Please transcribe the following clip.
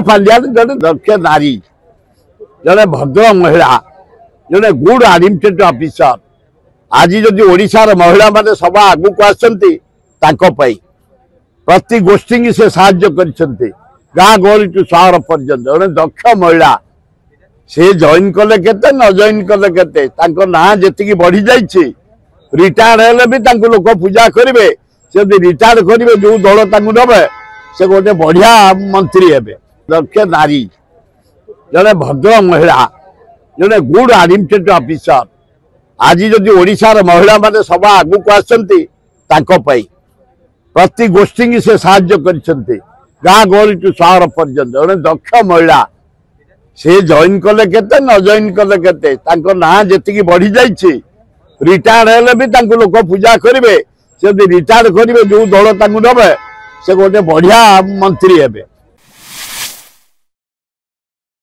पांड्या जड़े दक्ष नारी जड़े भद्र महिला जड़े गुड एडमिनिस्ट्रेटिव ऑफिसर आज जदि ओडिशार महिला माने सभा आगु को आसंती ताको पई प्रति गोष्ठी की से साहाय्य करछंती गाँ गहली टू सहर पर्यंत जड़े दक्ष महिला से जॉइन कले केते न जॉइन कले केते तांको ना जेतिकी बढ़ी जाईछि रिटायर्ड हेले भी तांको लोक पूजा करिवे से रिटायर्ड करिवे जो दल तांको दबे से गोटे बढ़िया मंत्री हेबे दक्ष नारी जड़े भद्र महिला जड़े गुड एडमिनिस्ट्रेटिव ऑफिसर आज जदि ओडिशार महिला माने सभा आगु को आसंती ताको पई प्रति गोष्ठी की से साहाय्य करछंती गाँ गहली टू सहर पर्यंत जड़े दक्ष महिला से जॉइन कले केते न जॉइन कले केते तांको ना जेतिकी बढ़ी जाईछि रिटायर्ड हेले भी तांको लोक पूजा करिवे से रिटायर्ड करिवे जो दल तांको दबे से गोटे बढ़िया मंत्री हेबे।